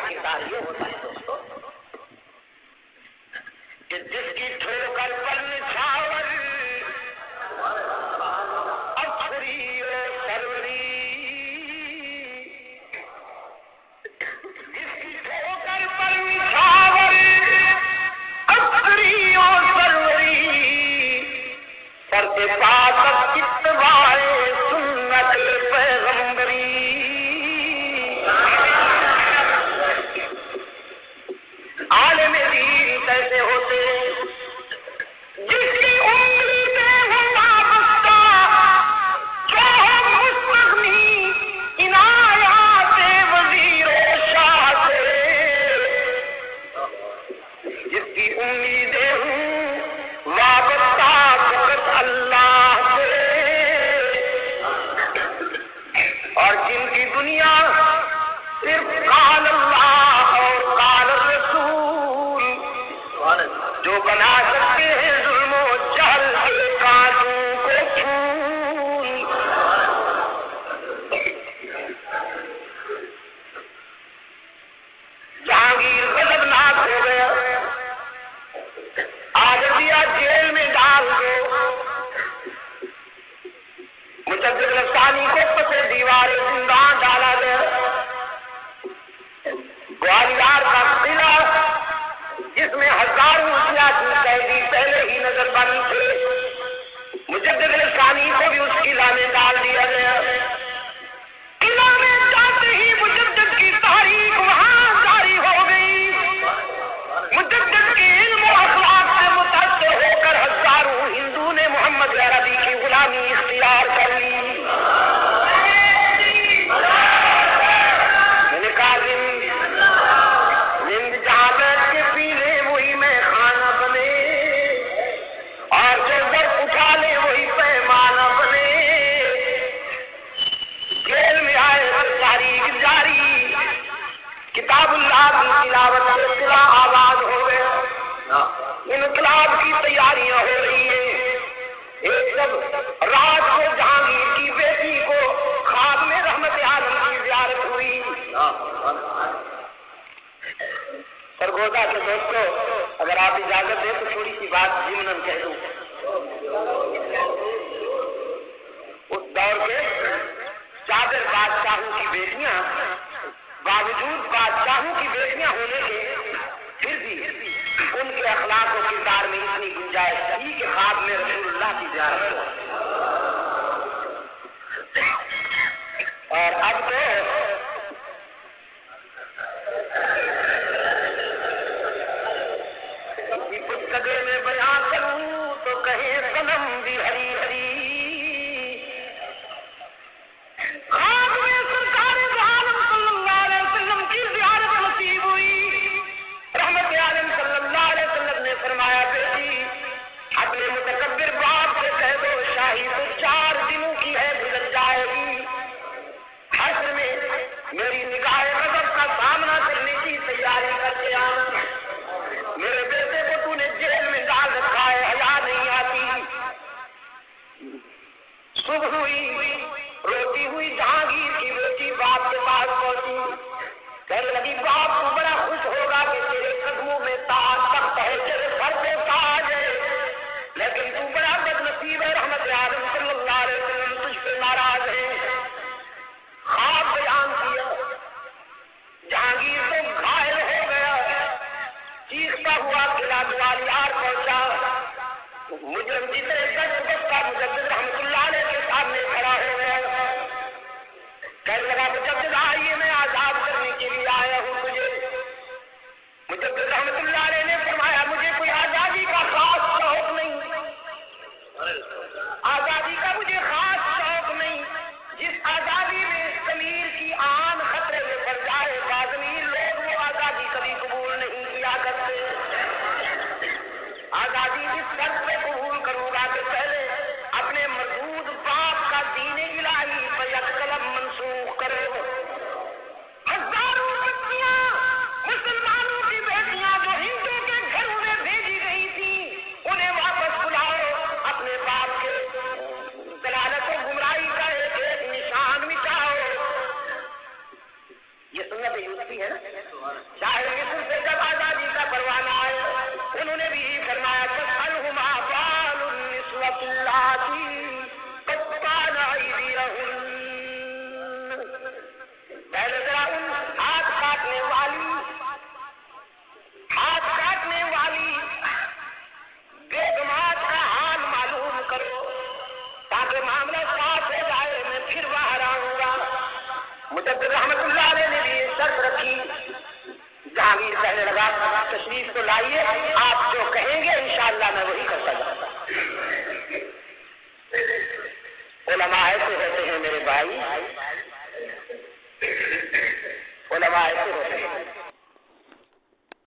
کردار یہ ہوتا ہے دوستو کہ جس کی ٹھوکر پر نچھاور افری و سروری، جس کی ٹھوکر پر نچھاور افری و سروری، سر سے پاس اتباع سنت پیغمبری، عالم دین کیسے ہوتے جس کی امیدیں ہوں وابستہ، جو ہم مستغنی عنایات وزیر و شاہ سے، جس کی امیدیں ہوں وابستہ فقط اللہ سے، اور جن کی دنیا صرف قال اللہ اور قال الرسول، جو بنا سکتے ہیں ظلم و جہل کے کانٹوں کو پھول۔ جہانگیر غضبناک ہو گیا، آج دیا جیل میں ڈال دو، مجدد رفتانی کو پسے دیوار زندان ڈالا گیا، گوالیار کا قلعہ جس میں ہزاروں سیاسی قیدی پہلے ہی نظر بند تھے، مجدد رفتانی کو بھی اس قلعہ میں ڈال دیا گیا۔ قلعہ میں جاتے ہی مجدد کی تاریخ وہاں جاری ہو گئی، مجدد کے علم و اخلاق سے متاثر ہو کر ہزاروں ہندو نے محمد عربی کی غلامی اختیار کر لی۔ میں نے کہا زند جہاں بیٹھ کے پی لے وہی میں خانہ بنے، اور جو ضرب اٹھا لے وہی پیمانہ بنے۔ جیل میں آئے تاریخ جاری، کتاب اللہ کی تلاوت سے قلعہ آباد ہو گیا، انقلاب کی تیاریاں ہو رہی ہیں۔ ایک جب رات کو جہانگیر کی بیٹی کو خواب میں رحمت عالم کی زیارت ہوئی۔ سرگودا کے دوستوں، اگر آپ اجازت دیں تو تھوڑی سی بات ضمناً کہہ دوں۔ اس دور کے صابر بادشاہوں کی بیٹیاں، باوجود بادشاہوں کی بیٹیاں ہونے کے پھر بھی ان کے اخلاق و کردار میں اتنی گنجائش تھی کہ خواب میں رسول اللہ کی زیارت ہو۔ اور اب تو قدر میں بیان کروں تو کہیں صنم بھی ہری ہری، خواب میں سرکار دو عالم صلی اللہ علیہ وسلم کی زیارت نصیب ہوئی۔ رحمت عالم صلی اللہ علیہ وسلم نے فرمایا بیٹی اپنے متکبر باپ سے کہہ دو شاہی تو 4 دنوں کی ہے گزر جائے گی، حشر میں میری نگاہ غضب کا سامنا کرنے کی تیاری کر کے آنا۔ میرے بیٹے کو تو نے جیل میں ڈال رکھا ہے، حیا نہیں آتی۔ صبح ہوئی، روتی ہوئی جہانگیر کی بیٹی باپ کے پاس پہنچی، کہنے لگی باپ تو بڑا خوش ہوگا کہ تیرے قدموں میں تاج تخت ہے، تیرے سر پہ تاج ہے، لیکن تو بڑا بد نصیب ہے، رحمت عالم صلی اللہ علیہ وسلم تجھ سے ناراض ہے۔ خواب بیان کیا، جہانگیر تو گھائل ہو گیا، چیختا ہوا قلعہ گوالیار پہنچا، مجرم کی طرح دست بستہ مجدد رحمت اللہ علیہ کے سامنے کھڑا ہو گیا، کہنے لگا مجدد آئیے میں آزاد کرنے کے لیے آیا ہوں تجھے۔ مجدد رحمت اللہ علیہ نے فرمایا مجھے کوئی آزادی کا خاص شوق نہیں، آزادی کا مجھے خاص شوق نہیں، جس آزادی میں ضمیر کی آن خطرے میں پڑ جائے، باضمیر لوگ وہ آزادی کبھی قبول نہیں کیا کرتے۔ آزادی اس شرط پہ قبول کروں گا کہ پہلے اپنے مردود باپ کا دین الہی پر یک قلم منسوخ کرو۔ ہزاروں بچیاں، مسلمانوں کی بیٹیاں جو ہندو کے گھروں میں بھیجی گئی تھیں، انہیں واپس بلاؤ، اپنے باپ کے دلالت و گمراہی کا ایک ایک نشان مٹاؤ۔ روایتیں ہوتی ہیں۔